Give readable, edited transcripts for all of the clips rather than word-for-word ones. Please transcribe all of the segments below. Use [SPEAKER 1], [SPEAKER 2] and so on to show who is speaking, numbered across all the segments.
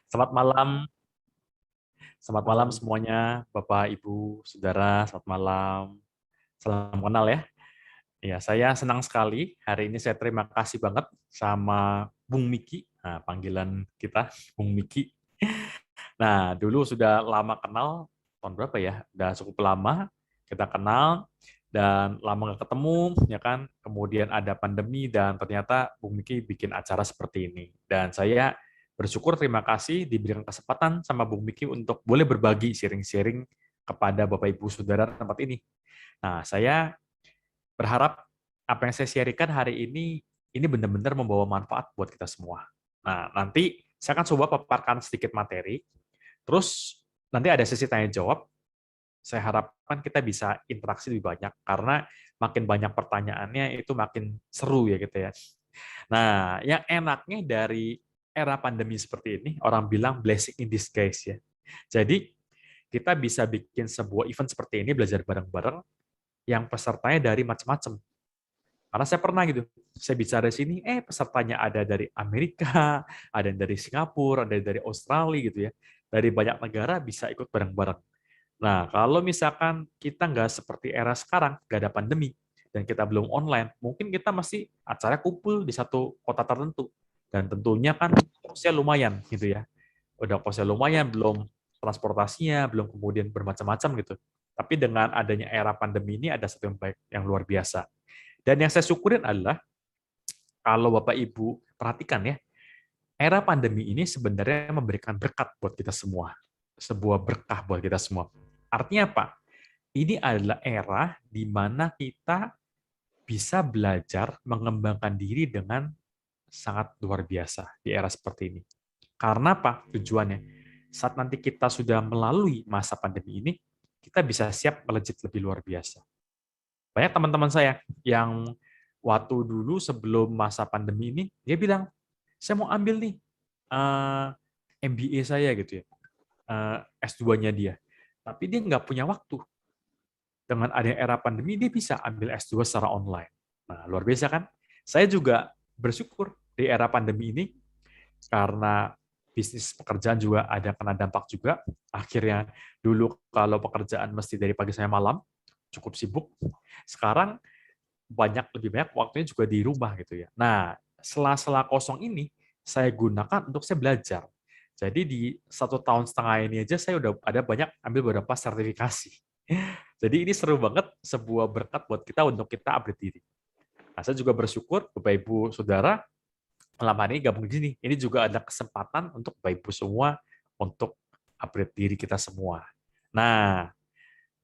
[SPEAKER 1] Selamat malam, selamat malam
[SPEAKER 2] Malam.
[SPEAKER 1] semuanya, Bapak, Ibu, Saudara, selamat malam. Salam kenal ya. Ya, saya senang sekali hari ini saya terima kasih banget sama Bung Miki, nah, panggilan kita Bung Miki. Nah, dulu sudah lama kenal, tahun berapa ya? Udah cukup lama kita kenal dan lama nggak ketemu, ya kan? Kemudian ada pandemi dan ternyata Bung Miki bikin acara seperti ini. Dan saya bersyukur terima kasih diberikan kesempatan sama Bung Miki untuk boleh berbagi sharing-sharing kepada Bapak Ibu Saudara tempat ini. Nah, saya berharap apa yang saya sharingkan hari ini benar-benar membawa manfaat buat kita semua. Nah, nanti saya akan coba paparkan sedikit materi. Terus nanti ada sesi tanya jawab. Saya harapkan kita bisa interaksi lebih banyak karena makin banyak pertanyaannya itu makin seru ya gitu ya. Nah, yang enaknya dari era pandemi seperti ini, orang bilang blessing in disguise ya. Jadi kita bisa bikin sebuah event seperti ini belajar bareng-bareng yang pesertanya dari macam-macam. Karena saya pernah gitu, saya bicara di sini, pesertanya ada dari Amerika, ada yang dari Singapura, ada yang dari Australia gitu ya. Dari banyak negara bisa ikut bareng-bareng. Nah, kalau misalkan kita nggak seperti era sekarang, nggak ada pandemi, dan kita belum online, mungkin kita masih acara kumpul di satu kota tertentu. Dan tentunya kan kosnya lumayan gitu ya. Udah kosnya lumayan, belum transportasinya, belum kemudian bermacam-macam gitu. Tapi dengan adanya era pandemi ini ada satu yang baik, yang luar biasa. Dan yang saya syukurin adalah, kalau Bapak Ibu perhatikan ya, era pandemi ini sebenarnya memberikan berkat buat kita semua. Sebuah berkah buat kita semua. Artinya apa? Ini adalah era di mana kita bisa belajar mengembangkan diri dengan sangat luar biasa di era seperti ini. Karena apa tujuannya? Saat nanti kita sudah melalui masa pandemi ini, kita bisa siap melejit lebih luar biasa. Banyak teman-teman saya yang waktu dulu sebelum masa pandemi ini, dia bilang, saya mau ambil nih MBA saya gitu ya, S2-nya dia. Tapi dia nggak punya waktu. Dengan adanya era pandemi, dia bisa ambil S2 secara online. Nah, luar biasa kan? Saya juga bersyukur di era pandemi ini, karena bisnis pekerjaan juga ada kena dampak juga. Akhirnya dulu kalau pekerjaan mesti dari pagi sampai malam, cukup sibuk. Sekarang lebih banyak waktunya juga di rumah gitu ya. Nah, sela-sela kosong ini saya gunakan untuk saya belajar. Jadi di 1,5 tahun ini aja saya udah ada banyak ambil beberapa sertifikasi. Jadi ini seru banget, sebuah berkat buat kita untuk kita update diri. Nah, saya juga bersyukur Bapak Ibu Saudara malam hari ini gabung di sini. Ini juga ada kesempatan untuk Bapak Ibu semua untuk update diri kita semua. Nah,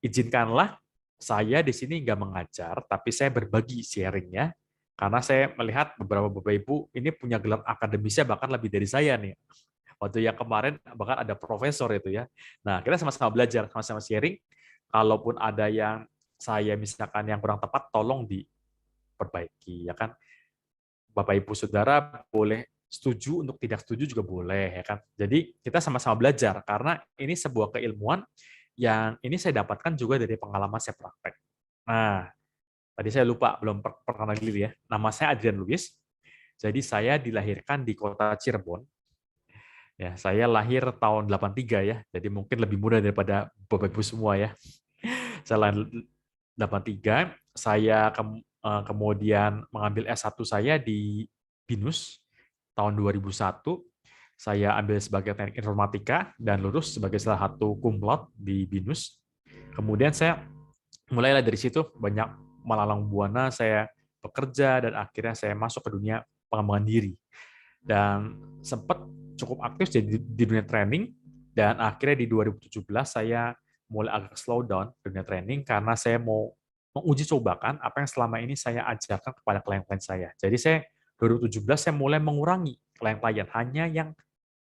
[SPEAKER 1] izinkanlah saya di sini nggak mengajar, tapi saya berbagi sharingnya, karena saya melihat beberapa Bapak Ibu ini punya gelar akademisnya bahkan lebih dari saya nih. Waktu yang kemarin bahkan ada profesor itu ya. Nah, kita sama-sama belajar, sama-sama sharing. Kalaupun ada yang saya misalkan yang kurang tepat, tolong diperbaiki, ya kan. Bapak Ibu Saudara boleh setuju, untuk tidak setuju juga boleh, ya kan. Jadi kita sama-sama belajar, karena ini sebuah keilmuan yang ini saya dapatkan juga dari pengalaman saya praktek. Nah, tadi saya lupa, belum perkenalkan diri ya. Nama saya Adrian Luis. Jadi saya dilahirkan di kota Cirebon. Ya, saya lahir tahun 83 ya. Jadi mungkin lebih muda daripada Bapak Ibu semua ya. Saya lahir 83, saya kemudian mengambil S1 saya di BINUS tahun 2001. Saya ambil sebagai teknik informatika dan lulus sebagai salah satu cum laude di BINUS. Kemudian saya mulailah dari situ banyak melalang buana, saya bekerja dan akhirnya saya masuk ke dunia pengembangan diri. Dan sempat cukup aktif di dunia training, dan akhirnya di 2017 saya mulai agak slow down dunia training karena saya mau menguji cobakan apa yang selama ini saya ajarkan kepada klien-klien saya. Jadi saya 2017 saya mulai mengurangi klien-klien, hanya yang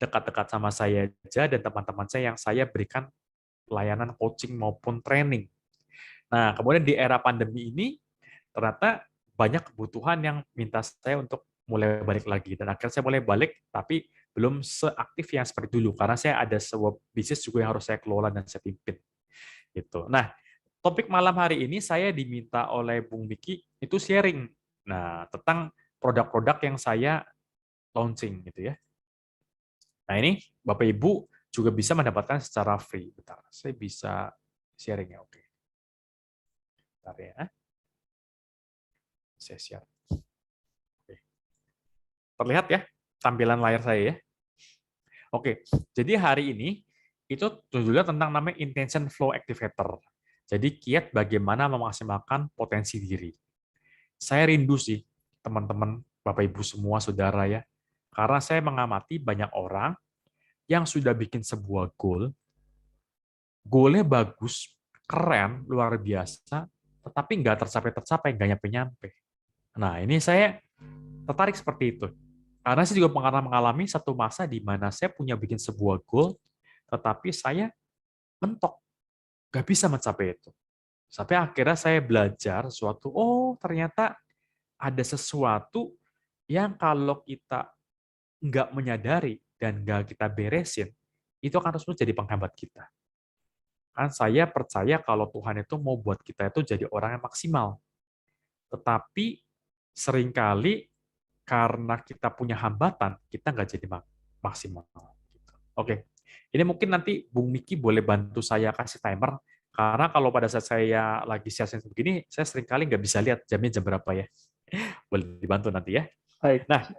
[SPEAKER 1] dekat-dekat sama saya aja dan teman-teman saya yang saya berikan layanan coaching maupun training. Nah, kemudian di era pandemi ini ternyata banyak kebutuhan yang minta saya untuk mulai balik lagi, dan akhirnya saya mulai balik, tapi belum seaktif yang seperti dulu karena saya ada sebuah bisnis juga yang harus saya kelola dan saya pimpin gitu. Nah, topik malam hari ini saya diminta oleh Bung Miki itu sharing, nah, tentang produk-produk yang saya launching gitu ya. Nah, ini Bapak Ibu juga bisa mendapatkan secara free. Bentar, saya bisa sharing ya. Oke. Bentar ya. Saya share. Oke. Terlihat ya tampilan layar saya ya. Oke. Jadi hari ini itu judulnya tentang namanya intention flow activator. Jadi kiat bagaimana memaksimalkan potensi diri. Saya rindu sih teman-teman, Bapak Ibu semua, saudara ya. Karena saya mengamati banyak orang yang sudah bikin sebuah goal, goalnya bagus, keren, luar biasa, tetapi nggak tercapai-tercapai, nggak nyampe-nyampe. Nah, ini saya tertarik seperti itu. Karena saya juga pernah mengalami satu masa di mana saya punya bikin sebuah goal, tetapi saya mentok, nggak bisa mencapai itu. Sampai akhirnya saya belajar sesuatu, oh ternyata ada sesuatu yang kalau kita nggak menyadari dan nggak kita beresin, itu akan terus jadi penghambat kita. Kan saya percaya kalau Tuhan itu mau buat kita itu jadi orang yang maksimal. Tetapi seringkali karena kita punya hambatan, kita nggak jadi maksimal. Oke, ini mungkin nanti Bung Miki boleh bantu saya kasih timer, karena kalau pada saat saya lagi sesi begini, saya seringkali nggak bisa lihat jamnya jam berapa ya. Boleh dibantu nanti ya.
[SPEAKER 2] Baik.
[SPEAKER 1] Nah,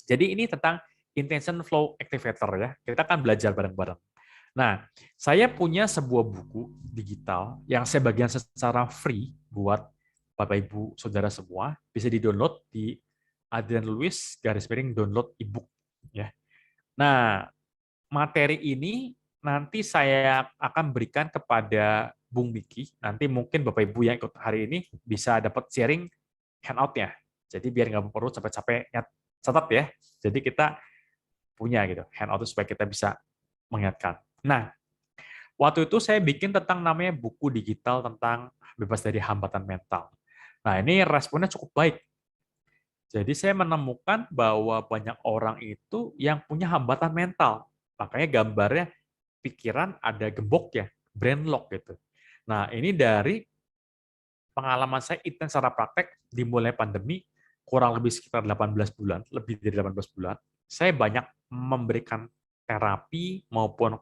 [SPEAKER 1] jadi ini tentang intention flow activator ya. Kita akan belajar bareng-bareng. Nah, saya punya sebuah buku digital yang saya bagian secara free buat Bapak Ibu Saudara semua, bisa di-download di Adrian Lewis _download ebook ya. Nah, materi ini nanti saya akan berikan kepada Bung Miki. Nanti mungkin Bapak Ibu yang ikut hari ini bisa dapat sharing handout-nya. Jadi biar nggak perlu capek-capek catat ya. Jadi kita punya gitu handout supaya kita bisa mengingatkan. Nah, waktu itu saya bikin tentang namanya buku digital tentang bebas dari hambatan mental. Nah, ini responnya cukup baik. Jadi saya menemukan bahwa banyak orang itu yang punya hambatan mental. Makanya gambarnya pikiran ada gembok ya, brain lock gitu. Nah, ini dari pengalaman saya intens secara praktek dimulai pandemi, kurang lebih sekitar 18 bulan, lebih dari 18 bulan, saya banyak memberikan terapi maupun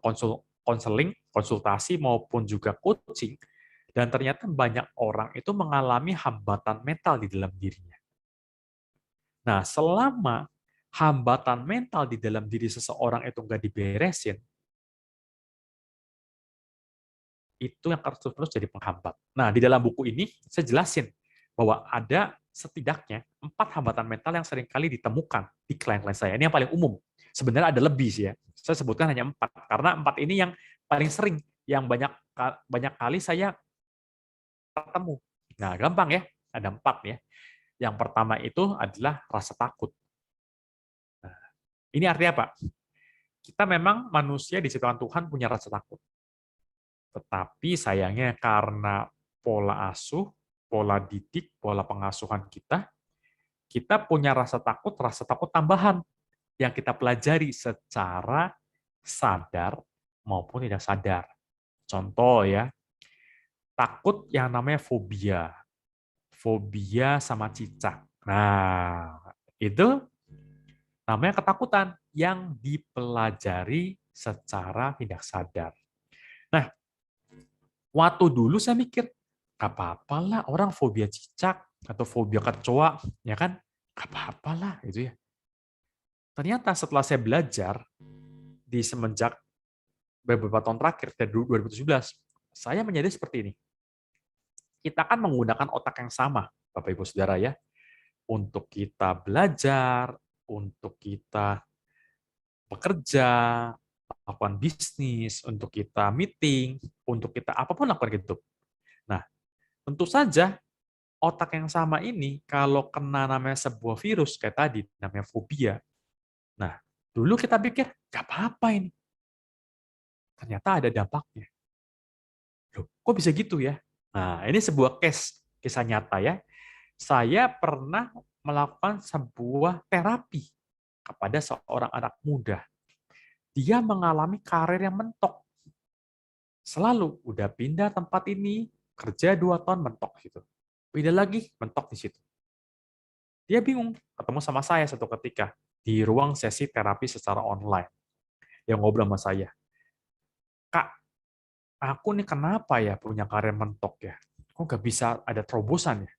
[SPEAKER 1] konseling, konsultasi maupun juga coaching, dan ternyata banyak orang itu mengalami hambatan mental di dalam dirinya. Nah, selama hambatan mental di dalam diri seseorang itu nggak diberesin, itu yang terus-terus jadi penghambat. Nah, di dalam buku ini saya jelasin bahwa ada setidaknya 4 hambatan mental yang seringkali ditemukan di klien-klien saya. Ini yang paling umum. Sebenarnya ada lebih sih ya. Saya sebutkan hanya 4 karena 4 ini yang paling sering, yang banyak kali saya ketemu. Nah, gampang ya. Ada 4 ya. Yang pertama itu adalah rasa takut. Nah, ini artinya apa? Kita memang manusia diciptakan Tuhan punya rasa takut. Tetapi sayangnya karena pola asuh, pola didik, pola pengasuhan kita punya rasa takut tambahan yang kita pelajari secara sadar maupun tidak sadar. Contoh ya, takut yang namanya fobia. Fobia sama cicak. Nah, itu namanya ketakutan yang dipelajari secara tidak sadar. Nah, waktu dulu saya mikir, gak apa-apa lah orang fobia cicak atau fobia kecoa, ya kan? Gak apa-apa lah gitu ya. Ternyata setelah saya belajar di semenjak beberapa tahun terakhir, dari 2017, saya menjadi seperti ini. Kita kan menggunakan otak yang sama, Bapak Ibu Saudara ya, untuk kita belajar, untuk kita bekerja, melakukan bisnis, untuk kita meeting, untuk kita apapun lakukan gitu. Nah, tentu saja otak yang sama ini kalau kena namanya sebuah virus kayak tadi namanya fobia. Nah, dulu kita pikir gak apa-apa ini. Ternyata ada dampaknya. Loh, kok bisa gitu ya? Nah, ini sebuah kisah nyata ya. Saya pernah melakukan sebuah terapi kepada seorang anak muda. Dia mengalami karir yang mentok. Selalu udah pindah tempat ini, kerja 2 tahun mentok gitu. Pindah lagi, mentok di situ. Dia bingung, ketemu sama saya satu ketika di ruang sesi terapi secara online. yang ngobrol sama saya, "Kak, aku nih kenapa ya punya karir mentok ya? Kok nggak bisa ada terobosan ya?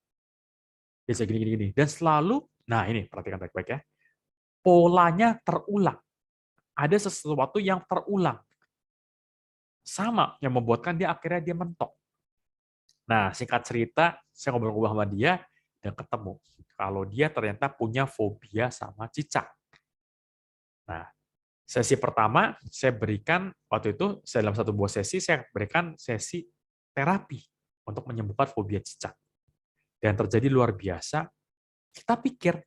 [SPEAKER 1] Bisa gini, gini, gini." Dan selalu, nah ini perhatikan baik-baik ya, polanya terulang. Ada sesuatu yang terulang. Sama yang membuatkan dia akhirnya dia mentok. Nah, singkat cerita, saya ngobrol-ngobrol sama dia dan ketemu kalau dia ternyata punya fobia sama cicak. Nah, sesi pertama saya berikan waktu itu dalam satu buah sesi saya berikan sesi terapi untuk menyembuhkan fobia cicak. Dan terjadi luar biasa. Kita pikir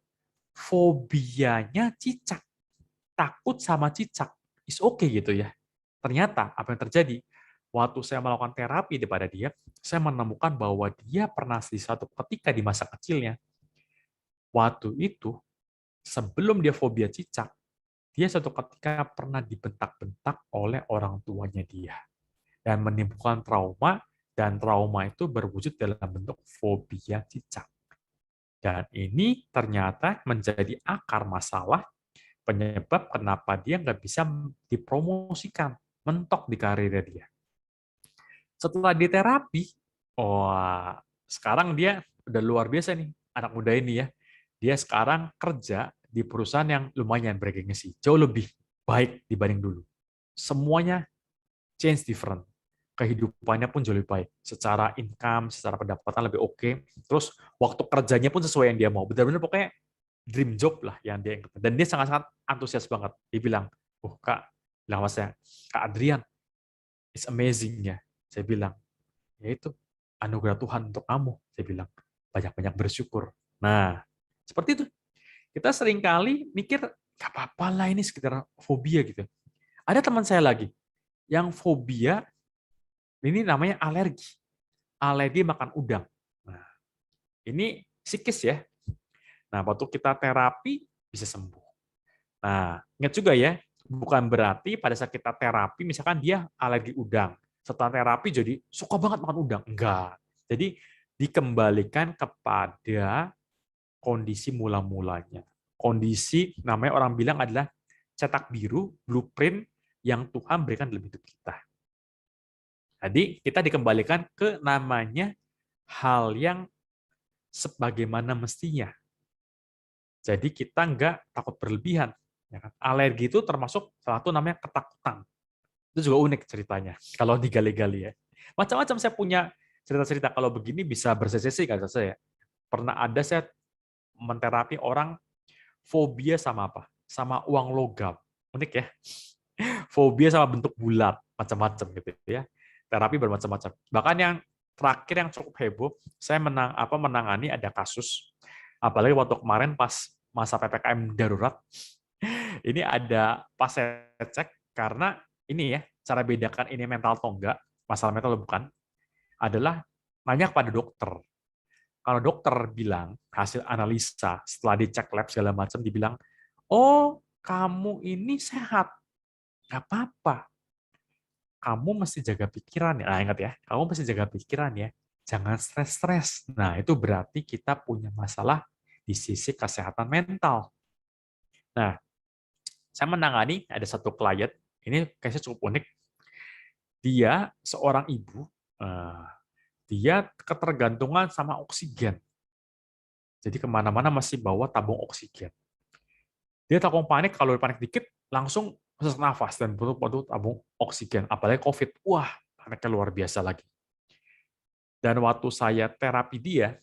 [SPEAKER 1] fobianya cicak, takut sama cicak, is okay gitu ya. Ternyata apa yang terjadi? Waktu saya melakukan terapi kepada dia, saya menemukan bahwa dia pernah di satu ketika di masa kecilnya, waktu itu sebelum dia fobia cicak, dia suatu ketika pernah dibentak-bentak oleh orang tuanya dia dan menimbulkan trauma, dan trauma itu berwujud dalam bentuk fobia cicak. Dan ini ternyata menjadi akar masalah penyebab kenapa dia nggak bisa dipromosikan, mentok di karirnya dia. Setelah diterapi, wah, sekarang dia udah luar biasa nih, anak muda ini ya. Dia sekarang kerja di perusahaan yang lumayan bergengsi, jauh lebih baik dibanding dulu. Semuanya change different. Kehidupannya pun jauh lebih baik. Secara income, secara pendapatan lebih oke. Terus waktu kerjanya pun sesuai yang dia mau. Benar-benar pokoknya dream job lah yang dia inginkan. Dan dia sangat-sangat antusias banget. Dia bilang, Kak, bilang sama saya, Kak Adrian, it's amazing ya. Saya bilang, ya itu anugerah Tuhan untuk kamu. Saya bilang, banyak-banyak bersyukur. Nah, seperti itu. Kita seringkali mikir, gak apa-apa lah ini sekitar fobia gitu. Ada teman saya lagi, yang fobia, ini namanya alergi. Alergi makan udang. Nah, ini psikis ya. Nah, waktu kita terapi, bisa sembuh. Nah, ingat juga ya, bukan berarti pada saat kita terapi, misalkan dia alergi udang. Setelah terapi jadi suka banget makan udang. Enggak. Jadi dikembalikan kepada kondisi mula-mulanya. Kondisi namanya orang bilang adalah cetak biru, blueprint yang Tuhan berikan dalam hidup kita. Jadi kita dikembalikan ke namanya hal yang sebagaimana mestinya. Jadi kita nggak takut berlebihan. Ya kan? Alergi itu termasuk salah satu namanya ketakutan. Itu juga unik ceritanya, kalau digali-gali ya. Macam-macam saya punya cerita-cerita, kalau begini bisa bersesi-sesi kan saya. Pernah ada saya menterapi orang fobia sama apa? Sama uang logam. Unik ya. Fobia sama bentuk bulat, macam-macam gitu ya. Terapi bermacam-macam. Bahkan yang terakhir yang cukup heboh, saya menangani ada kasus, apalagi waktu kemarin pas masa PPKM darurat, ini ada pas saya cek, karena ini ya, cara bedakan ini mental atau enggak, masalah mental atau bukan, adalah nanya kepada dokter. Kalau dokter bilang, hasil analisa, setelah dicek lab segala macam, dibilang, oh, kamu ini sehat, nggak apa-apa. Kamu mesti jaga pikiran ya. Nah, ingat ya, kamu mesti jaga pikiran ya. Jangan stres-stres. Nah, itu berarti kita punya masalah di sisi kesehatan mental. Nah, saya menangani ada satu klien, ini case-nya cukup unik. Dia seorang ibu, dia ketergantungan sama oksigen. Jadi kemana-mana masih bawa tabung oksigen. Dia takut panik, kalau panik dikit, langsung sesak nafas dan butuh tabung oksigen. Apalagi COVID. Wah, paniknya luar biasa lagi. Dan waktu saya terapi dia,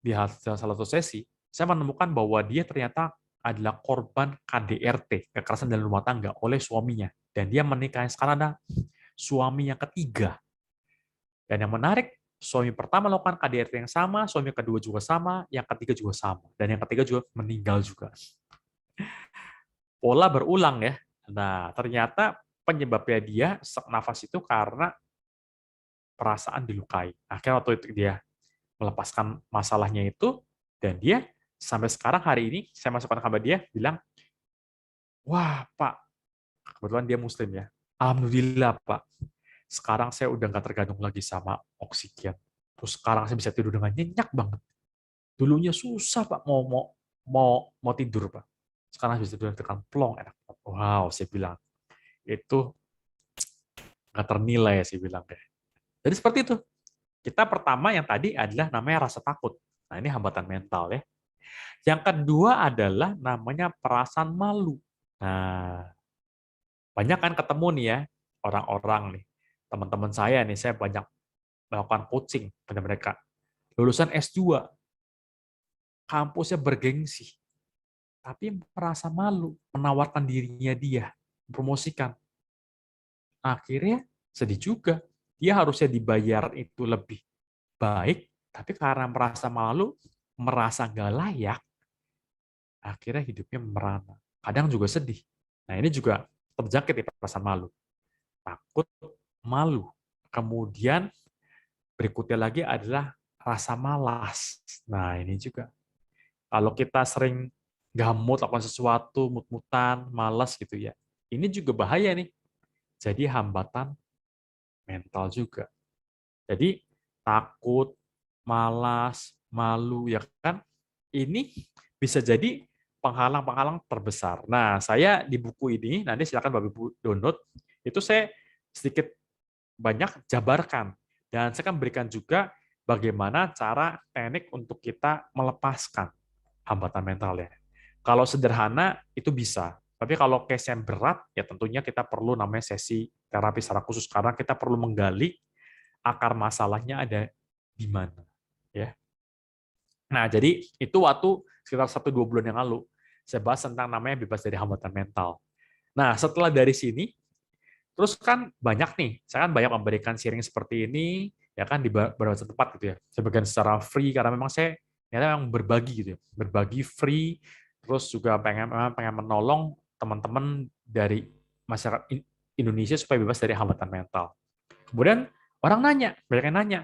[SPEAKER 1] di salah satu sesi, saya menemukan bahwa dia ternyata adalah korban KDRT, kekerasan dalam rumah tangga, oleh suaminya. Dan dia menikah sekarang ada suami yang ketiga. Dan yang menarik, suami pertama melakukan KDRT yang sama, suami kedua juga sama, yang ketiga juga sama. Dan yang ketiga juga meninggal juga. Pola berulang ya. Nah, ternyata penyebabnya dia sesak nafas itu karena perasaan dilukai. Akhirnya waktu itu dia melepaskan masalahnya itu, dan dia sampai sekarang hari ini, saya masukkan kabar dia, bilang, wah Pak, kebetulan dia Muslim ya, alhamdulillah Pak, sekarang saya udah nggak tergantung lagi sama oksigen. Terus sekarang saya bisa tidur dengan nyenyak banget. Dulunya susah Pak mau tidur Pak. Sekarang bisa tidur dengan plong enak. Wow, saya bilang itu nggak ternilai sih bilang deh. Jadi seperti itu. Kita pertama yang tadi adalah namanya rasa takut. Nah, ini hambatan mental ya. Yang kedua adalah namanya perasaan malu. Nah, banyak kan ketemu nih ya orang-orang nih, teman-teman saya nih, saya banyak melakukan coaching pada mereka. Lulusan S2, kampusnya bergengsi, tapi merasa malu menawarkan dirinya dia, promosikan. Akhirnya sedih juga. Dia harusnya dibayar itu lebih baik, tapi karena merasa malu, merasa nggak layak, akhirnya hidupnya merana. Kadang juga sedih. Nah, ini juga terjangkit ya perasaan malu. Takut, malu. Kemudian berikutnya lagi adalah rasa malas. Nah, ini juga. Kalau kita sering gamut lakukan sesuatu, mut-mutan, malas gitu ya. Ini juga bahaya nih. Jadi hambatan mental juga. Jadi takut, malas, malu ya kan. Ini bisa jadi penghalang-penghalang terbesar. Nah, saya di buku ini, nanti silakan Bapak Ibu download, itu saya sedikit banyak jabarkan. Dan saya akan berikan juga bagaimana cara teknik untuk kita melepaskan hambatan mental ya. Kalau sederhana itu bisa, tapi kalau case yang berat ya tentunya kita perlu namanya sesi terapi secara khusus karena kita perlu menggali akar masalahnya ada di mana ya. Nah, jadi itu waktu sekitar 1-2 bulan yang lalu saya bahas tentang namanya bebas dari hambatan mental. Nah, setelah dari sini terus kan banyak nih, saya kan banyak memberikan sharing seperti ini, ya kan di beberapa tempat gitu ya. Sebagian secara free karena memang saya ternyata memang berbagi gitu ya, berbagi free, terus juga pengen menolong teman-teman dari masyarakat Indonesia supaya bebas dari hambatan mental. Kemudian orang nanya, banyak yang nanya,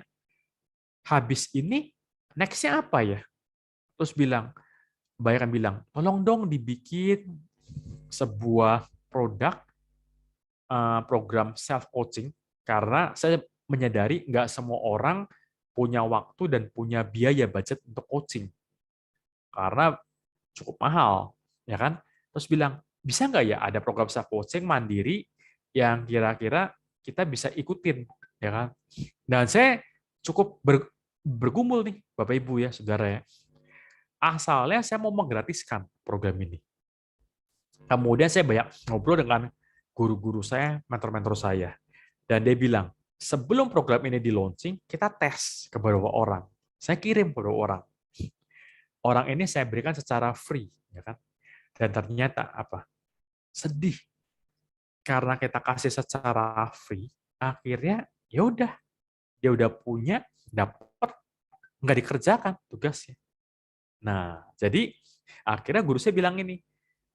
[SPEAKER 1] habis ini next-nya apa ya? Terus banyak yang bilang, tolong dong dibikin sebuah produk program self coaching karena saya menyadari nggak semua orang punya waktu dan punya biaya budget untuk coaching karena cukup mahal, ya kan? Terus bilang bisa nggak ya ada program self coaching mandiri yang kira-kira kita bisa ikutin, ya kan? Dan saya cukup bergumul nih, Bapak Ibu ya, saudara ya. Asalnya saya mau menggratiskan program ini. Kemudian saya banyak ngobrol dengan guru-guru saya, mentor-mentor saya. Dan dia bilang, sebelum program ini di-launching, kita tes ke beberapa orang. Saya kirim ke beberapa orang. Orang ini saya berikan secara free, ya kan? Dan ternyata apa? Sedih karena kita kasih secara free, akhirnya ya udah, dia udah punya, dapat, nggak dikerjakan tugasnya. Nah, jadi akhirnya guru saya bilang ini,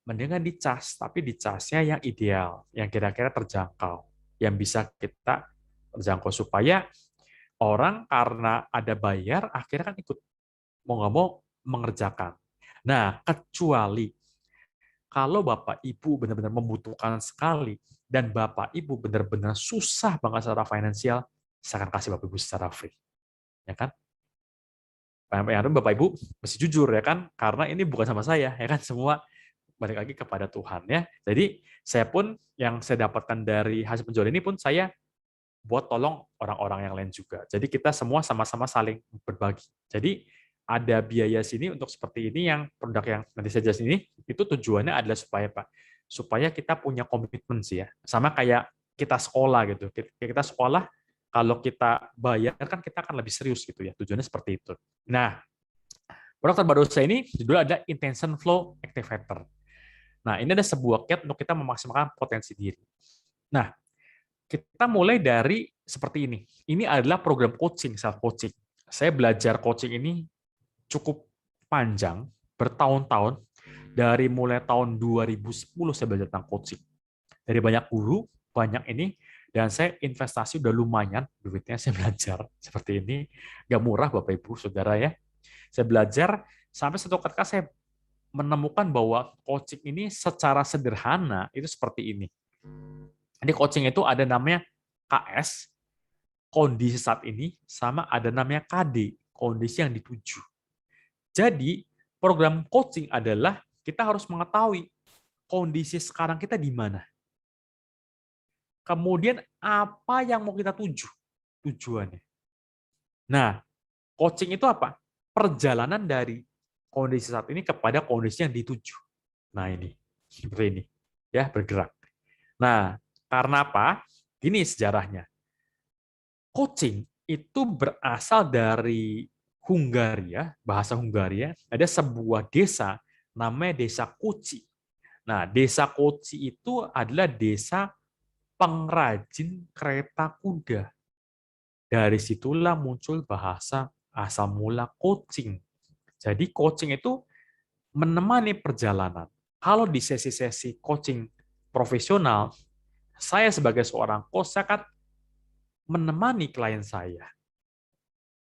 [SPEAKER 1] mendingan dicas, tapi dicasnya yang ideal, yang kira-kira terjangkau, yang bisa kita terjangkau supaya orang karena ada bayar akhirnya kan ikut mau nggak mau mengerjakan. Nah, kecuali kalau Bapak Ibu benar-benar membutuhkan sekali dan Bapak Ibu benar-benar susah banget secara finansial, saya akan kasih Bapak Ibu secara free, ya kan? Yang Bapak Ibu mesti jujur ya kan, karena ini bukan sama saya, ya kan semua balik lagi kepada Tuhan ya. Jadi saya pun yang saya dapatkan dari hasil penjualan ini pun saya buat tolong orang-orang yang lain juga. Jadi kita semua sama-sama saling berbagi. Jadi ada biaya sini untuk seperti ini yang produk yang nanti saya jelasin ini itu tujuannya adalah supaya Pak, supaya kita punya komitmen sih ya. Sama kayak kita sekolah gitu. Kita sekolah kalau kita bayar kan kita akan lebih serius gitu ya. Tujuannya seperti itu. Nah, produk terbaru saya ini judulnya ada Intention Flow Activator. Nah, ini ada sebuah kit untuk kita memaksimalkan potensi diri. Nah, kita mulai dari seperti ini. Ini adalah program coaching, self coaching. Saya belajar coaching ini cukup panjang, bertahun-tahun. Dari mulai tahun 2010 saya belajar tentang coaching. Dari banyak guru, banyak ini, dan saya investasi udah lumayan duitnya saya belajar seperti ini. Gak murah Bapak Ibu, Saudara ya. Saya belajar sampai satu ketika saya menemukan bahwa coaching ini secara sederhana itu seperti ini. Jadi coaching itu ada namanya KS, kondisi saat ini, sama ada namanya KD, kondisi yang dituju. Jadi program coaching adalah kita harus mengetahui kondisi sekarang kita di mana. Kemudian apa yang mau kita tuju? Tujuannya. Nah, coaching itu apa? Perjalanan dari kondisi saat ini kepada kondisi yang dituju. Nah, ini. Seperti ini. Ya, bergerak. Nah, karena apa? Ini sejarahnya. Coaching itu berasal dari Hungaria, bahasa Hungaria. Ada sebuah desa namanya Desa Koci. Nah, Desa Koci itu adalah desa pengrajin kereta kuda. Dari situlah muncul bahasa asal mula coaching. Jadi coaching itu menemani perjalanan. Kalau di sesi-sesi coaching profesional, saya sebagai seorang coach, saya akan menemani klien saya.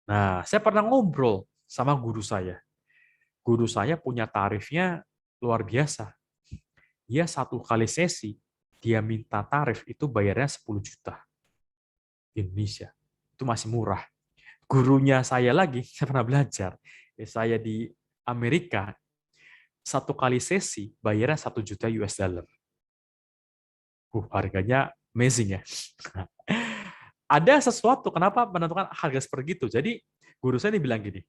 [SPEAKER 1] Nah, saya pernah ngobrol sama guru saya. Guru saya punya tarifnya luar biasa. Dia 1 kali sesi, dia minta tarif itu bayarnya 10 juta di Indonesia. Itu masih murah. Gurunya saya lagi, saya pernah belajar. Saya di Amerika, 1 kali sesi bayarnya 1 juta US dollar. Harganya amazing ya. Ada sesuatu, kenapa menentukan harga seperti itu. Jadi, guru saya bilang gini,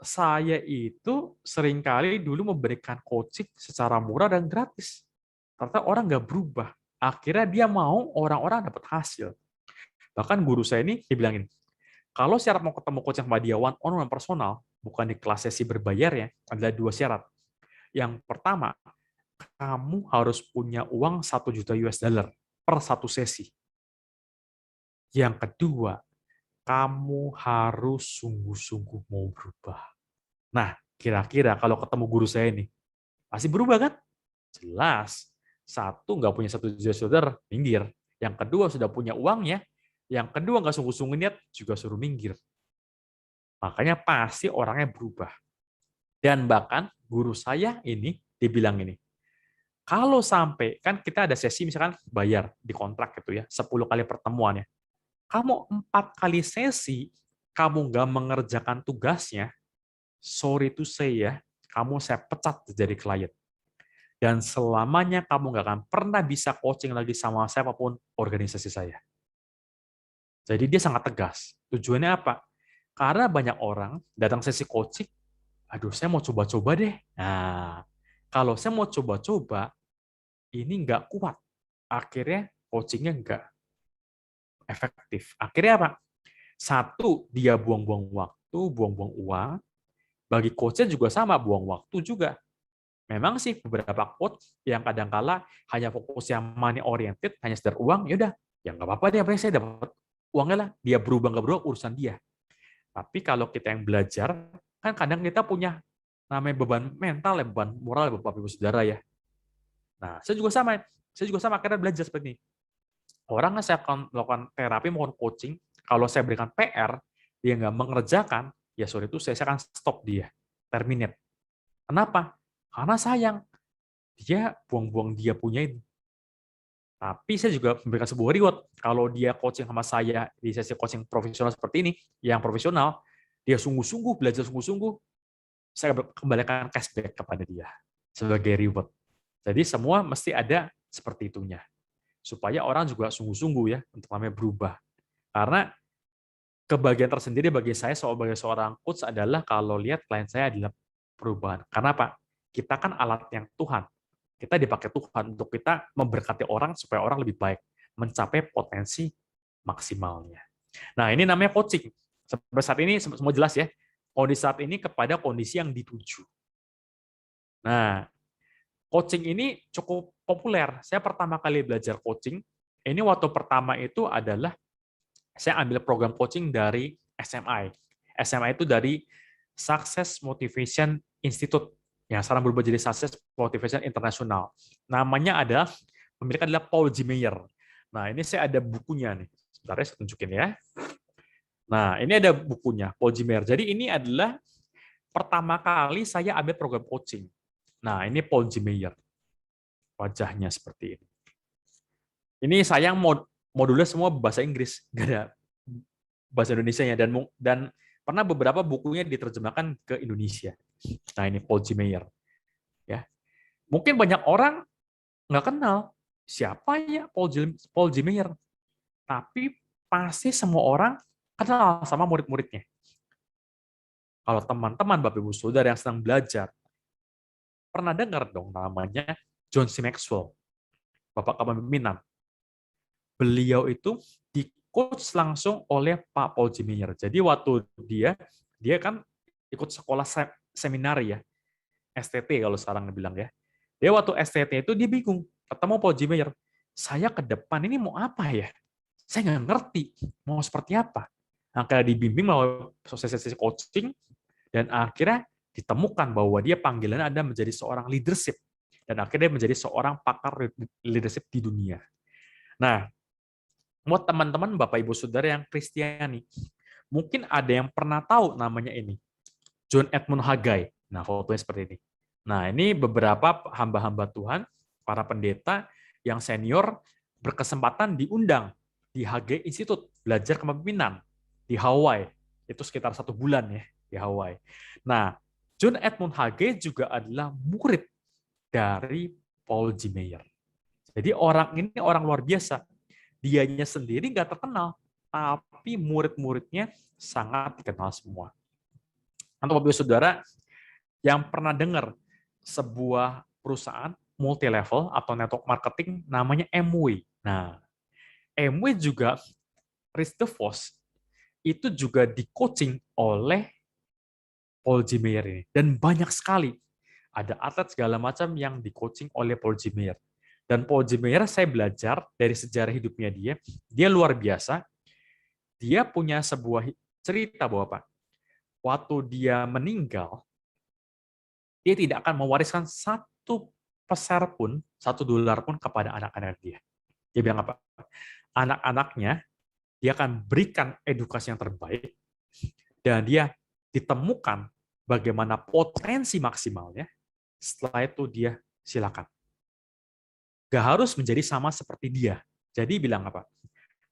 [SPEAKER 1] saya itu seringkali dulu memberikan coaching secara murah dan gratis. Ternyata orang nggak berubah. Akhirnya dia mau orang-orang dapat hasil. Bahkan guru saya ini dibilangin, kalau syarat mau ketemu coach yang sama dia one on one personal, bukan di kelas sesi berbayar ya, ada 2 syarat. Yang pertama, kamu harus punya uang 1 juta US dollar per 1 sesi. Yang kedua, kamu harus sungguh-sungguh mau berubah. Nah, kira-kira kalau ketemu guru saya ini, pasti berubah kan? Jelas. Satu, nggak punya 1 juta, minggir. Yang kedua, sudah punya uangnya. Yang kedua, nggak sungguh-sungguh niat, juga suruh minggir. Makanya pasti orangnya berubah. Dan bahkan guru saya ini, dibilang ini, kalau sampai, kan kita ada sesi misalkan bayar di kontrak gitu ya, 10 kali pertemuannya. Kamu 4 kali sesi, kamu nggak mengerjakan tugasnya, sorry to say ya, kamu saya pecat jadi klien. Dan selamanya kamu nggak akan pernah bisa coaching lagi sama siapapun organisasi saya. Jadi dia sangat tegas. Tujuannya apa? Karena banyak orang datang sesi coaching, aduh saya mau coba-coba deh. Nah, kalau saya mau coba-coba, ini nggak kuat. Akhirnya coachingnya nggak efektif. Akhirnya apa? Satu, dia buang-buang waktu, buang-buang uang. Bagi coachnya juga sama, buang waktu juga. Memang sih beberapa coach yang kadang-kala hanya fokus yang money oriented, hanya sekedar uang, ya udah, ya nggak apa-apa deh, apa yang saya dapat uangnya lah. Dia berubah nggak berubah urusan dia. Tapi kalau kita yang belajar, kan kadang kita punya namanya beban mental, ya, beban moral, ya, Bapak Ibu Saudara ya. Nah, saya juga sama karena belajar seperti ini. Orang yang saya akan melakukan terapi maupun coaching, kalau saya berikan PR, dia nggak mengerjakan, ya sorry itu saya akan stop dia, terminate. Kenapa? Karena sayang, dia buang-buang dia punya ini. Tapi saya juga memberikan sebuah reward. Kalau dia coaching sama saya di sesi coaching profesional seperti ini, yang profesional, dia sungguh-sungguh, belajar sungguh-sungguh, saya kembalikan cashback kepada dia sebagai reward. Jadi semua mesti ada seperti itunya. Supaya orang juga sungguh-sungguh ya untuk namanya berubah. Karena kebahagiaan tersendiri bagi saya sebagai seorang coach adalah kalau lihat klien saya adalah perubahan. Karena apa? Kita kan alat yang Tuhan. Kita dipakai Tuhan untuk kita memberkati orang supaya orang lebih baik, mencapai potensi maksimalnya. Nah, ini namanya coaching. Sampai saat ini semua jelas ya. Kondisi saat ini kepada kondisi yang dituju. Nah, coaching ini cukup populer. Saya pertama kali belajar coaching, ini waktu pertama itu adalah saya ambil program coaching dari SMI. SMI itu dari Success Motivation Institute, yang sekarang berubah jadi Success Motivation International. Namanya adalah, pemiliknya adalah Paul G. Meyer. Nah, ini saya ada bukunya nih. Sebentar ya, saya tunjukin ya. Nah, ini ada bukunya, Paul G. Meyer. Jadi ini adalah pertama kali saya ambil program coaching. Nah, ini Paul G. Meyer. Wajahnya seperti ini. Ini sayang modulnya semua bahasa Inggris, nggak ada bahasa Indonesianya, dan pernah beberapa bukunya diterjemahkan ke Indonesia. Nah, ini Paul G. Meyer. Ya. Mungkin banyak orang nggak kenal, siapa ya Paul G. Meyer? Tapi pasti semua orang kenal sama murid-muridnya. Kalau teman-teman Bapak Ibu Saudara yang sedang belajar, pernah dengar dong namanya John C. Maxwell, Bapak Kepemimpinan. Beliau itu di-coach langsung oleh Pak Paul G. Meyer. Jadi waktu dia kan ikut sekolah seminar ya, STT kalau sekarang dibilang ya. Dia waktu STT itu dia bingung, ketemu Paul G. Meyer. Saya ke depan ini mau apa ya? Saya nggak ngerti mau seperti apa. Akhirnya dibimbing melalui sesi coaching, dan akhirnya ditemukan bahwa dia panggilannya ada menjadi seorang leadership. Dan akhirnya menjadi seorang pakar leadership di dunia. Nah, buat teman-teman Bapak Ibu Saudara yang Kristiani, mungkin ada yang pernah tahu namanya ini, John Edmund Haggai. Nah, fotonya seperti ini. Nah, ini beberapa hamba-hamba Tuhan, para pendeta yang senior berkesempatan diundang di Haggai Institute, belajar kepemimpinan di Hawaii. Itu sekitar 1 bulan ya, di Hawaii. Nah, John Edmund Haggai juga adalah murid dari Paul G. Meyer. Jadi orang ini orang luar biasa. Dianya sendiri nggak terkenal, tapi murid-muridnya sangat dikenal semua. Untuk Bapak Saudara yang pernah dengar sebuah perusahaan multi level atau network marketing namanya Amway. Nah, Amway juga Rich DeVos itu juga di-coaching oleh Paul G. Meyer ini. Dan banyak sekali ada atlet segala macam yang di-coaching oleh Paul G. Meyer. Dan Paul G. Meyer saya belajar dari sejarah hidupnya dia luar biasa. Dia punya sebuah cerita bahwa Pak, waktu dia meninggal, dia tidak akan mewariskan satu peser pun, $1 pun kepada anak-anak dia. Dia bilang apa? Anak-anaknya dia akan berikan edukasi yang terbaik, dan dia ditemukan bagaimana potensi maksimalnya. Setelah itu dia silakan. Gak harus menjadi sama seperti dia. Jadi bilang apa?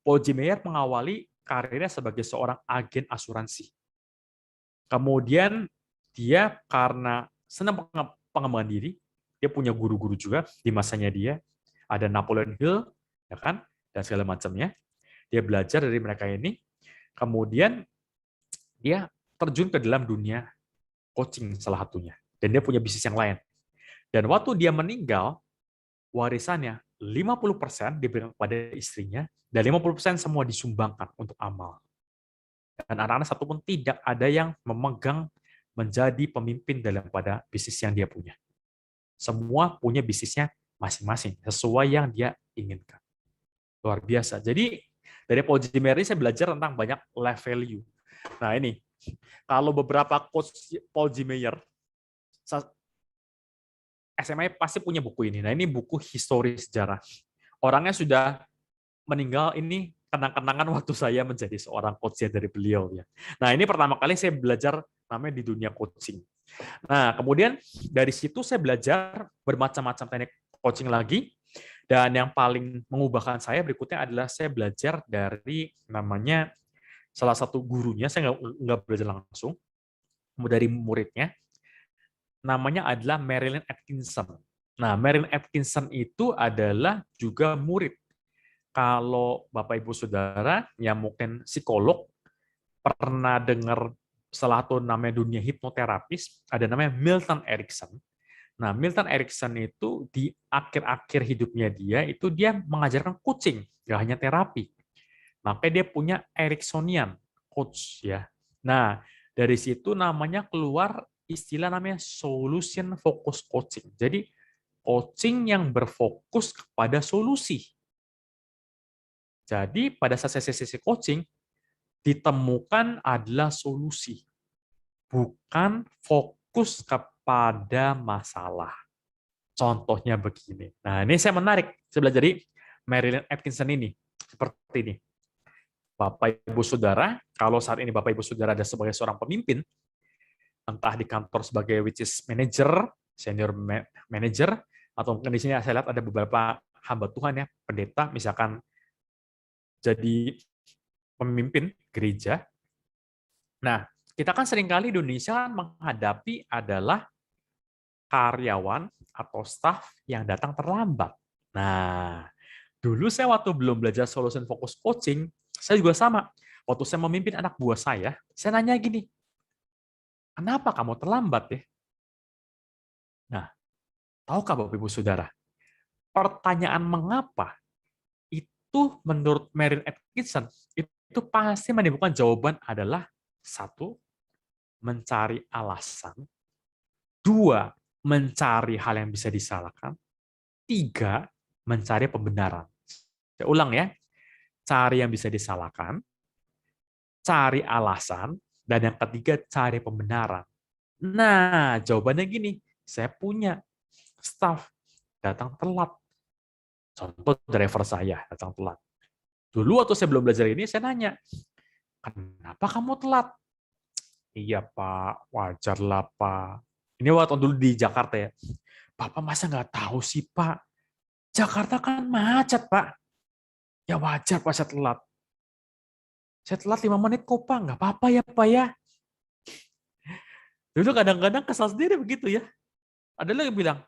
[SPEAKER 1] Paul G. Meyer mengawali karirnya sebagai seorang agen asuransi. Kemudian dia karena senang pengembangan diri, dia punya guru-guru juga di masanya dia. Ada Napoleon Hill, ya kan, dan segala macamnya. Dia belajar dari mereka ini. Kemudian dia terjun ke dalam dunia coaching salah satunya. Dan dia punya bisnis yang lain. Dan waktu dia meninggal, warisannya 50% diberikan kepada istrinya, dan 50% semua disumbangkan untuk amal. Dan anak-anak satu pun tidak ada yang memegang menjadi pemimpin dalam pada bisnis yang dia punya. Semua punya bisnisnya masing-masing, sesuai yang dia inginkan. Luar biasa. Jadi, dari Paul G. Meyer saya belajar tentang banyak life value. Nah ini, kalau beberapa coach Paul G. Meyer, SMA pasti punya buku ini. Nah ini buku histori sejarah. Orangnya sudah meninggal, ini kenang-kenangan waktu saya menjadi seorang coach dari beliau ya. Nah, ini pertama kali saya belajar namanya di dunia coaching. Nah, kemudian dari situ saya belajar bermacam-macam teknik coaching lagi, dan yang paling mengubahkan saya berikutnya adalah saya belajar dari namanya salah satu gurunya, saya nggak belajar langsung, dari muridnya, namanya adalah Marilyn Atkinson. Nah, Marilyn Atkinson itu adalah juga murid. Kalau Bapak Ibu Saudara yang mungkin psikolog pernah dengar salah satu namanya dunia hipnoterapis, ada namanya Milton Erickson. Nah, Milton Erickson itu di akhir-akhir hidupnya dia mengajarkan coaching, nggak hanya terapi. Makanya dia punya Ericksonian coach ya. Nah, dari situ namanya keluar istilah namanya solution focus coaching. Jadi coaching yang berfokus kepada solusi. Jadi pada saat sesi coaching, ditemukan adalah solusi, bukan fokus kepada masalah. Contohnya begini. Nah, ini saya menarik. Saya belajar dari Marilyn Atkinson ini. Seperti ini. Bapak Ibu Saudara, kalau saat ini Bapak Ibu Saudara ada sebagai seorang pemimpin, entah di kantor sebagai which is manager, senior manager, atau mungkin di sini saya lihat ada beberapa hamba Tuhan ya, pendeta, misalkan jadi pemimpin gereja. Nah, kita kan seringkali di Indonesia menghadapi adalah karyawan atau staf yang datang terlambat. Nah, dulu saya waktu belum belajar solution focus coaching, saya juga sama. Waktu saya memimpin anak buah saya nanya gini, kenapa kamu terlambat ya? Nah, tahukah Bapak Ibu Saudara, pertanyaan mengapa itu menurut Merrill Atkinson itu pasti menimbulkan jawaban adalah satu, mencari alasan, dua, mencari hal yang bisa disalahkan, tiga, mencari pembenaran. Saya ulang ya, cari yang bisa disalahkan, cari alasan, dan yang ketiga cari pembenaran. Nah, jawabannya gini, saya punya staff datang telat. Contoh driver saya datang telat. Dulu waktu saya belum belajar ini, saya nanya, kenapa kamu telat? Iya Pak, wajar lah Pak. Ini waktu dulu di Jakarta ya. Bapak masa nggak tahu sih Pak? Jakarta kan macet Pak. Ya wajar Pak saya telat. Saya telat 5 menit kok Pak, nggak apa-apa ya Pak ya. Dulu kadang-kadang kesal sendiri begitu ya. Ada lagi yang bilang,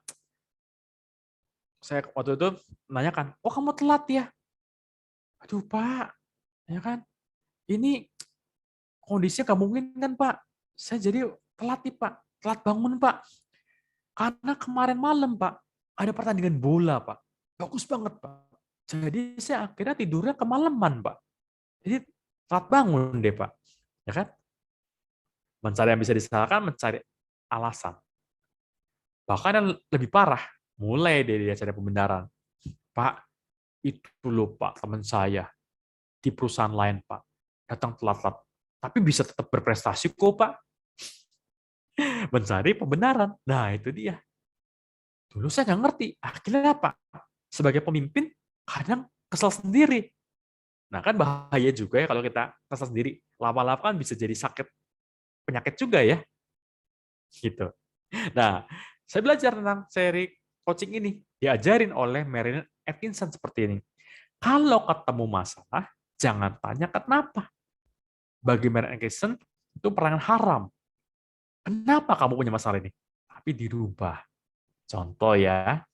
[SPEAKER 1] saya waktu itu nanyakan, oh kamu telat ya? Aduh Pak, ya kan? Ini kondisinya nggak mungkin kan Pak? Saya jadi telat nih Pak, telat bangun Pak. Karena kemarin malam Pak, ada pertandingan bola Pak. Bagus banget Pak. Jadi saya akhirnya tidurnya kemalaman Pak. Jadi telat bangun deh Pak. Ya kan? Mencari yang bisa disalahkan, mencari alasan. Bahkan yang lebih parah, mulai dari dia cari pembenaran. Pak, itu loh Pak, teman saya di perusahaan lain Pak, datang telat-telat. Tapi bisa tetap berprestasi kok Pak. Mencari pembenaran. Nah itu dia. Dulu saya nggak ngerti. Akhirnya apa? Sebagai pemimpin, kadang kesel sendiri. Nah kan bahaya juga ya kalau kita kesel sendiri. Lama-lama kan bisa jadi sakit penyakit juga ya. Gitu. Nah, saya belajar tentang seri coaching ini. Diajarin oleh Marilyn Atkinson seperti ini. Kalau ketemu masalah, jangan tanya kenapa. Bagi Marilyn Atkinson, itu perangan haram. Kenapa kamu punya masalah ini? Tapi dirubah. Contoh ya,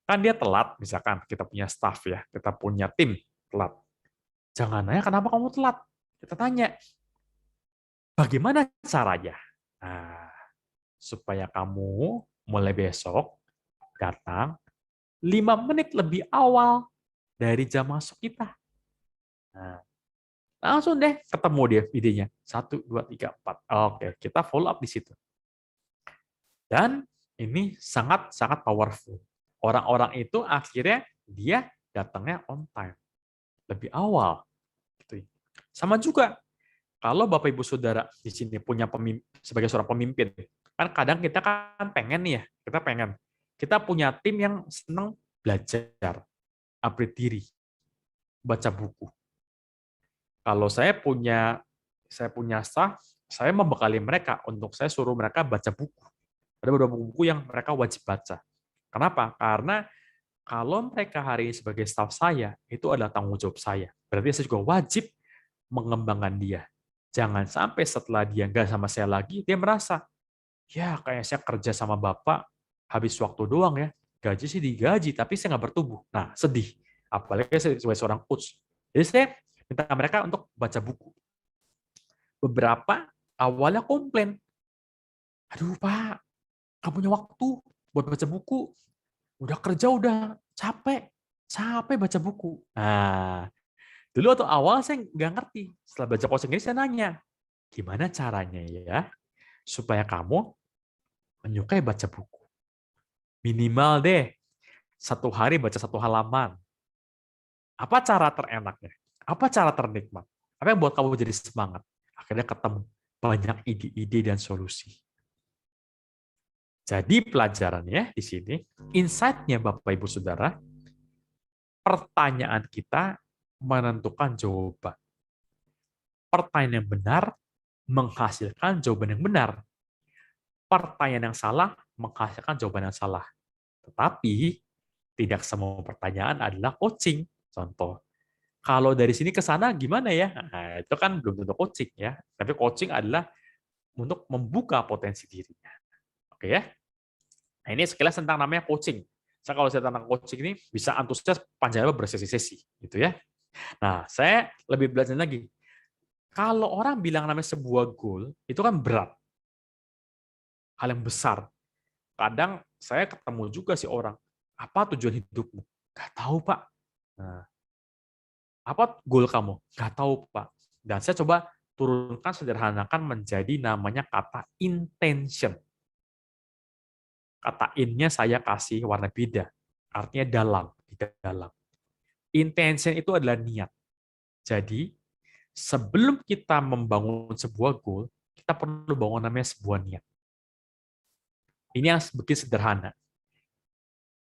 [SPEAKER 1] kan dia telat, misalkan kita punya staff ya, kita punya tim telat. Jangan nanya kenapa kamu telat. Kita tanya, bagaimana caranya? Nah, supaya kamu mulai besok datang 5 menit lebih awal dari jam masuk kita. Nah, langsung deh ketemu dia idenya. 1, 2, 3, 4. Oke, kita follow up di situ. Dan ini sangat-sangat powerful. Orang-orang itu akhirnya dia datangnya on time. Lebih awal. Gitu. Sama juga, kalau Bapak Ibu Saudara di sini punya sebagai seorang pemimpin, kan kadang kita kan pengen nih ya, kita punya tim yang senang belajar, upgrade diri, baca buku. Kalau saya punya staff, saya membekali mereka untuk saya suruh mereka baca buku. Ada beberapa buku yang mereka wajib baca. Kenapa? Karena kalau mereka hari ini sebagai staff saya, itu adalah tanggung jawab saya. Berarti saya juga wajib mengembangkan dia. Jangan sampai setelah dia nggak sama saya lagi, dia merasa, ya kayak saya kerja sama Bapak, habis waktu doang ya. Gaji sih digaji, tapi saya nggak bertumbuh. Nah, sedih. Apalagi saya sebagai seorang coach. Jadi saya minta mereka untuk baca buku. Beberapa awalnya komplain. Aduh Pak, nggak punya waktu buat baca buku. Udah kerja, udah capek. Capek baca buku. Nah, dulu atau awal saya nggak ngerti. Setelah baca coaching ini saya nanya, gimana caranya ya supaya kamu menyukai baca buku? Minimal deh, 1 hari baca 1 halaman. Apa cara terenaknya? Apa cara ternikmat? Apa yang buat kamu jadi semangat? Akhirnya ketemu banyak ide-ide dan solusi. Jadi pelajarannya di sini, insight-nya Bapak Ibu Saudara, pertanyaan kita menentukan jawaban. Pertanyaan yang benar menghasilkan jawaban yang benar. Pertanyaan yang salah menghasilkan jawaban yang salah. Tetapi tidak semua pertanyaan adalah coaching. Contoh, kalau dari sini ke sana gimana ya? Nah, itu kan belum tentu coaching ya. Tapi coaching adalah untuk membuka potensi dirinya. Oke ya? Nah, ini sekilas tentang namanya coaching. Kalau saya tentang coaching ini bisa antusias panjang lebar bersesi-sesi, gitu ya. Nah, saya lebih belajar lagi. Kalau orang bilang namanya sebuah goal, itu kan berat, hal yang besar. Kadang saya ketemu juga sih orang, apa tujuan hidupmu? Gak tahu, Pak. Nah, apa goal kamu? Gak tahu, Pak. Dan saya coba turunkan, sederhanakan menjadi namanya kata intention. Kata in-nya saya kasih warna beda. Artinya dalam, di dalam. Intention itu adalah niat. Jadi, sebelum kita membangun sebuah goal, kita perlu bangun namanya sebuah niat. Ini yang begitu sederhana.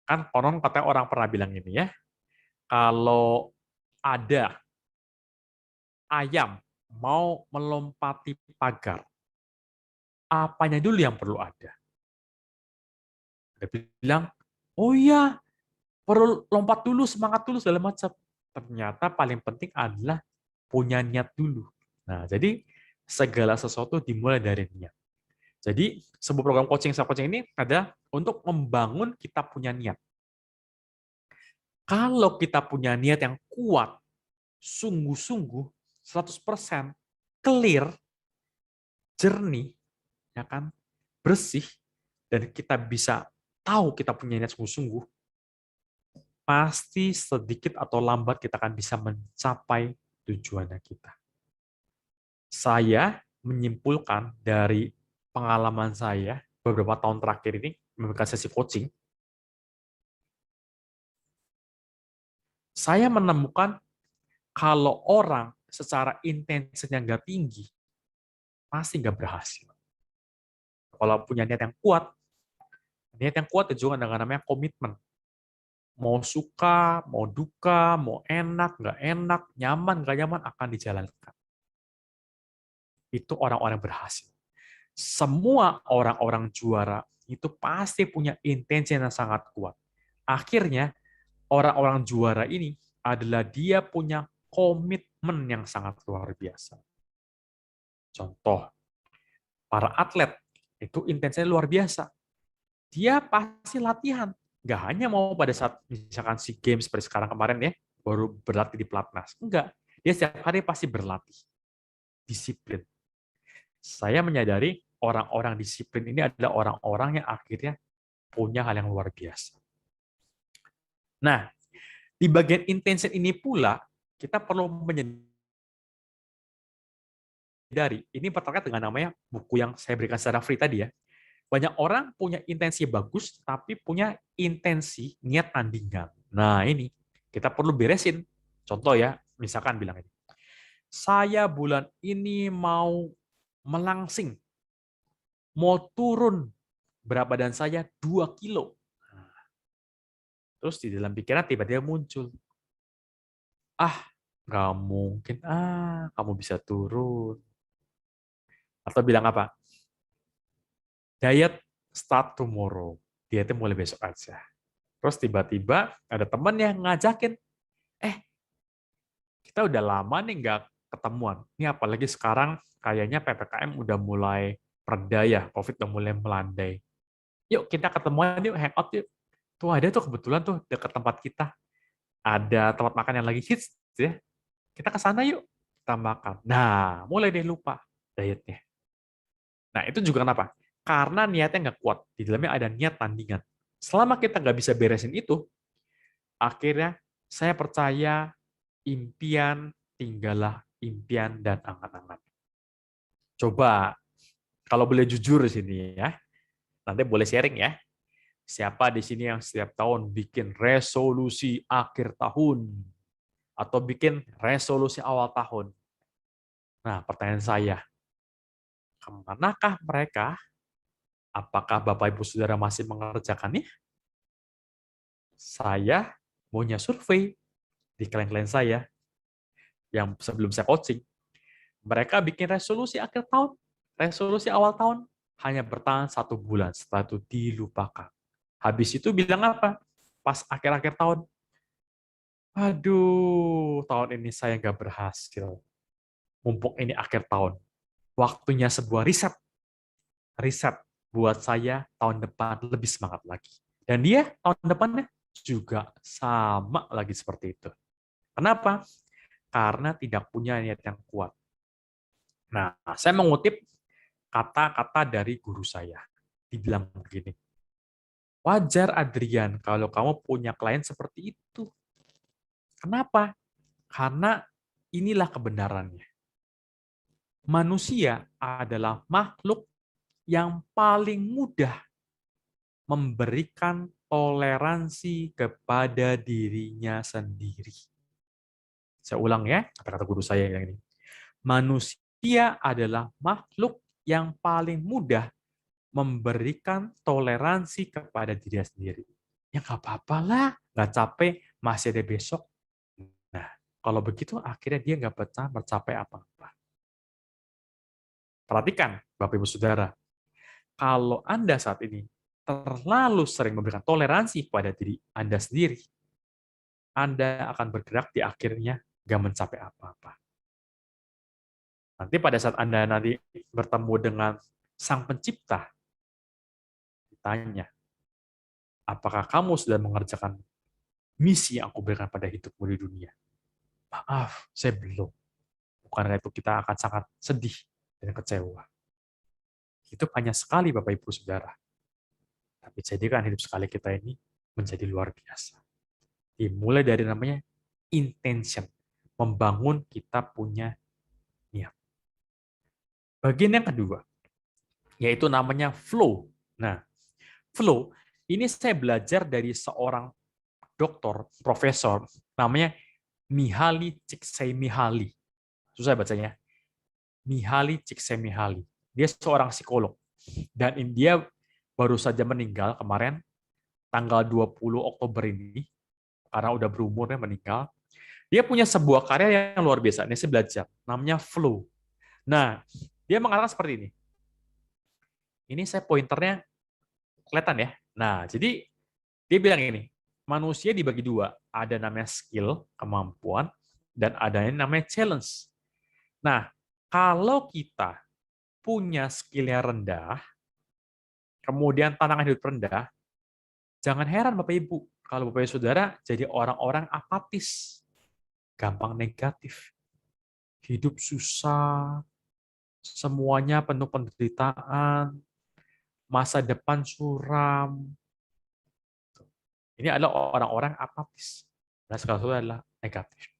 [SPEAKER 1] Kan konon katanya orang pernah bilang ini ya, kalau ada ayam mau melompati pagar, apanya dulu yang perlu ada? Dia bilang, oh iya, perlu lompat dulu, semangat dulu, segala macam. Ternyata paling penting adalah punya niat dulu. Nah, jadi segala sesuatu dimulai dari niat. Jadi, sebuah program coaching self-coaching ini ada untuk membangun kita punya niat. Kalau kita punya niat yang kuat, sungguh-sungguh, 100%, clear, jernih, ya kan, bersih, dan kita bisa tahu kita punya niat sungguh-sungguh, pasti sedikit atau lambat kita akan bisa mencapai tujuannya kita. Saya menyimpulkan dari pengalaman saya beberapa tahun terakhir ini memberikan sesi coaching, saya menemukan kalau orang secara intensinya nggak tinggi, pasti nggak berhasil. Kalau punya niat yang kuat juga dengan namanya komitmen. Mau suka, mau duka, mau enak, nggak enak, nyaman, nggak nyaman, akan dijalankan. Itu orang-orang berhasil. Semua orang-orang juara itu pasti punya intensi yang sangat kuat. Akhirnya, orang-orang juara ini adalah dia punya komitmen yang sangat luar biasa. Contoh, para atlet itu intensinya luar biasa. Dia pasti latihan. Nggak hanya mau pada saat misalkan SEA Games seperti sekarang kemarin ya, baru berlatih di pelatnas. Enggak. Dia setiap hari pasti berlatih. Disiplin. Saya menyadari orang-orang disiplin ini adalah orang-orang yang akhirnya punya hal yang luar biasa. Nah, di bagian intention ini pula, kita perlu menyadari, ini terkait dengan namanya buku yang saya berikan secara free tadi ya. Banyak orang punya intensi bagus, tapi punya intensi niat tandingan. Nah, ini kita perlu beresin. Contoh ya, misalkan bilang ini, saya bulan ini mau melangsing, mau turun berat badan saya 2 kilo. Terus di dalam pikiran tiba-tiba muncul, ah, nggak mungkin, kamu bisa turun. Atau bilang apa? Diet start tomorrow. Dietnya mulai besok aja. Terus tiba-tiba ada teman yang ngajakin, kita udah lama nih nggak ketemuan. Ini apalagi sekarang kayaknya PPKM udah mulai reda ya, COVID udah mulai melandai. Yuk kita ketemuan yuk, hangout yuk. Tuh ada tuh kebetulan tuh dekat tempat kita. Ada tempat makan yang lagi hits ya. Kita ke sana yuk, kita makan. Nah, mulai deh lupa dietnya. Nah, itu juga kenapa? Karena niatnya nggak kuat. Di dalamnya ada niat tandingan. Selama kita nggak bisa beresin itu, akhirnya saya percaya impian tinggallah impian dan angan-angan. Coba, kalau boleh jujur di sini ya, nanti boleh sharing ya. Siapa di sini yang setiap tahun bikin resolusi akhir tahun atau bikin resolusi awal tahun? Nah, pertanyaan saya, kemanakah mereka? Apakah Bapak Ibu Saudara masih mengerjakannya? Saya punya survei di klien-klien saya yang sebelum saya coaching. Mereka bikin resolusi akhir tahun, resolusi awal tahun, hanya bertahan 1 bulan, setelah itu dilupakan. Habis itu bilang apa? Pas akhir-akhir tahun, aduh, tahun ini saya nggak berhasil. Mumpung ini akhir tahun. Waktunya sebuah riset. Riset buat saya tahun depan lebih semangat lagi. Dan dia tahun depannya juga sama lagi seperti itu. Kenapa? Karena tidak punya niat yang kuat. Nah, saya mengutip kata-kata dari guru saya. Dibilang begini, wajar Adrian kalau kamu punya klien seperti itu. Kenapa? Karena inilah kebenarannya. Manusia adalah makhluk yang paling mudah memberikan toleransi kepada dirinya sendiri. Saya ulang ya, kata-kata guru saya yang ini. Manusia adalah makhluk yang paling mudah memberikan toleransi kepada diri sendiri. Ya nggak apa-apa lah, nggak capek, masih ada besok. Nah, kalau begitu akhirnya dia nggak pernah mencapai apa-apa. Perhatikan, Bapak Ibu Saudara, kalau Anda saat ini terlalu sering memberikan toleransi pada diri Anda sendiri, Anda akan bergerak di akhirnya nggak mencapai apa-apa. Nanti pada saat Anda nanti bertemu dengan Sang Pencipta, ditanya, apakah kamu sudah mengerjakan misi yang aku berikan pada hidupmu di dunia? Maaf, saya belum. Bukankah itu kita akan sangat sedih dan kecewa. Itu banyak sekali Bapak Ibu Saudara. Tapi jadikan hidup sekali kita ini menjadi luar biasa. Dimulai dari namanya intention. Membangun kita punya niat. Bagian yang kedua, yaitu namanya flow. Nah, flow, ini saya belajar dari seorang dokter, profesor, namanya Mihaly Csikszentmihalyi. Susah bacanya. Mihaly Csikszentmihalyi. Dia seorang psikolog. Dan dia baru saja meninggal kemarin, tanggal 20 Oktober ini, karena udah berumurnya meninggal. Dia punya sebuah karya yang luar biasa. Ini saya belajar. Namanya Flow. Nah, dia mengatakan seperti ini. Ini saya pointernya kelihatan ya. Nah, jadi dia bilang ini, manusia dibagi dua. Ada namanya skill, kemampuan, dan ada yang namanya challenge. Nah, kalau kita punya skill-nya rendah, kemudian tantangan hidup rendah, jangan heran Bapak Ibu, kalau Bapak Ibu Saudara jadi orang-orang apatis, gampang negatif, hidup susah, semuanya penuh penderitaan, masa depan suram. Ini adalah orang-orang apatis. Dan segala sesuatu adalah negatif.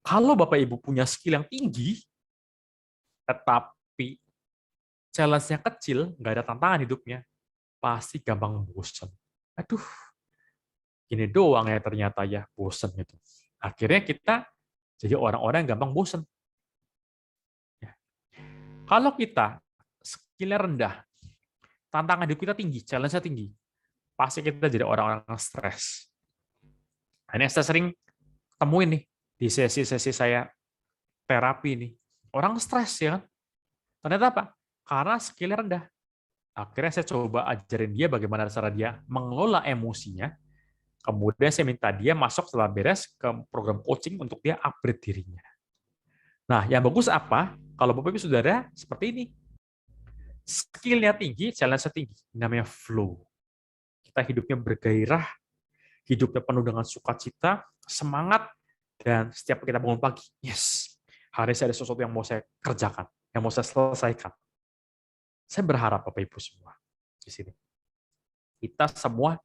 [SPEAKER 1] Kalau Bapak Ibu punya skill yang tinggi, tetapi challenge-nya kecil, nggak ada tantangan hidupnya, pasti gampang bosan. Aduh, ini doang ya ternyata ya, bosan gitu. Akhirnya kita jadi orang-orang yang gampang bosan. Ya. Kalau kita skill-nya rendah, tantangan hidup kita tinggi, challenge-nya tinggi, pasti kita jadi orang-orang yang stres. Nah, ini saya sering temuin nih di sesi-sesi saya terapi nih. Orang stres ya kan. Ternyata apa? Karena skill-nya rendah. Akhirnya saya coba ajarin dia bagaimana cara dia mengelola emosinya. Kemudian saya minta dia masuk setelah beres ke program coaching untuk dia upgrade dirinya. Nah, yang bagus apa? Kalau Bapak Ibu Saudara seperti ini. Skill-nya tinggi, challenge-nya tinggi. Namanya flow. Kita hidupnya bergairah, hidupnya penuh dengan sukacita, semangat, dan setiap kita bangun pagi, yes, hari ini ada sesuatu yang mau saya kerjakan, yang mau saya selesaikan. Saya berharap Bapak Ibu semua di sini, kita semua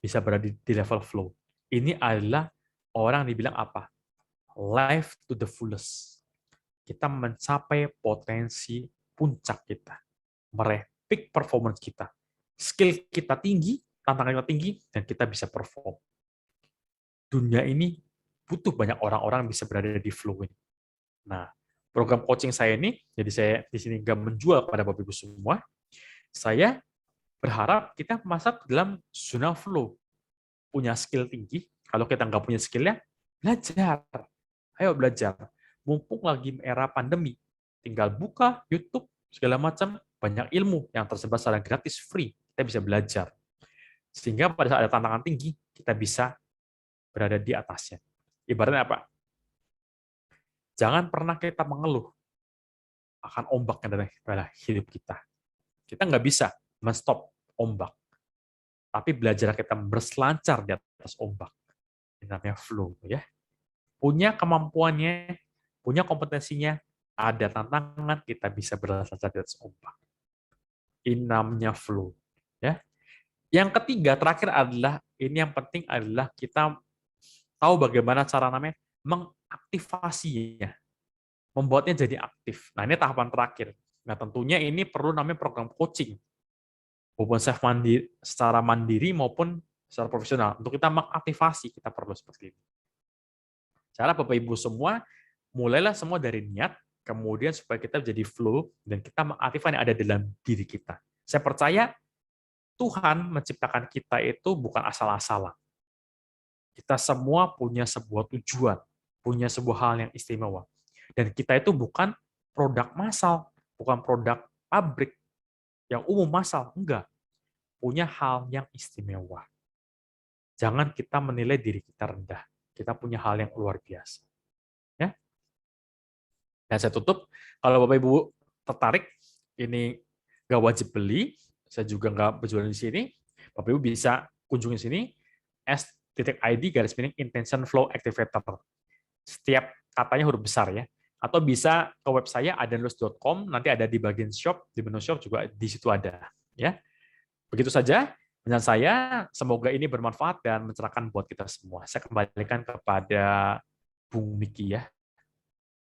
[SPEAKER 1] bisa berada di level flow. Ini adalah orang yang dibilang apa? Life to the fullest. Kita mencapai potensi puncak kita, meraih peak performance kita. Skill kita tinggi, tantangan kita tinggi, dan kita bisa perform. Dunia ini butuh banyak orang-orang yang bisa berada di flow ini. Nah, program coaching saya ini, jadi saya di sini nggak menjual pada Bapak Ibu semua, saya berharap kita masuk dalam zona flow. Punya skill tinggi, kalau kita nggak punya skillnya, belajar. Ayo belajar. Mumpung lagi era pandemi, tinggal buka YouTube, segala macam, banyak ilmu yang tersebar secara gratis, free. Kita bisa belajar. Sehingga pada saat ada tantangan tinggi, kita bisa berada di atasnya. Ibaratnya apa? Jangan pernah kita mengeluh akan ombak yang ada pada hidup kita. Kita nggak bisa men-stop ombak. tapi belajar kita berselancar di atas ombak. Ini namanya flow, ya. Punya kemampuannya, punya kompetensinya, ada tantangan, kita bisa berselancar di atas ombak. Ini namanya flow, ya. Yang ketiga, terakhir adalah, ini yang penting adalah kita tahu bagaimana cara namanya mengaktifasinya, membuatnya jadi aktif. Nah, ini tahapan terakhir. Nah, tentunya ini perlu namanya program coaching, maupun self mandiri, secara mandiri maupun secara profesional. Untuk kita mengaktifasi, kita perlu seperti ini. Cara Bapak Ibu semua, mulailah semua dari niat, kemudian supaya kita jadi flow, dan kita mengaktifkan yang ada dalam diri kita. Saya percaya Tuhan menciptakan kita itu bukan asal-asalan. Kita semua punya sebuah tujuan, punya sebuah hal yang istimewa. Dan kita itu bukan produk massal, bukan produk pabrik yang umum massal, enggak. Punya hal yang istimewa. Jangan kita menilai diri kita rendah. Kita punya hal yang luar biasa. Ya. Dan saya tutup, kalau Bapak Ibu tertarik, ini nggak wajib beli, saya juga nggak berjualan di sini, Bapak Ibu bisa kunjungi sini, s.id/intention flow activator. Setiap katanya huruf besar ya. Atau bisa ke web saya adanlus.com, nanti ada di bagian shop, di menu shop juga di situ ada. Ya. Begitu saja dengan saya, semoga ini bermanfaat dan mencerahkan buat kita semua. Saya kembalikan kepada Bung Miki ya.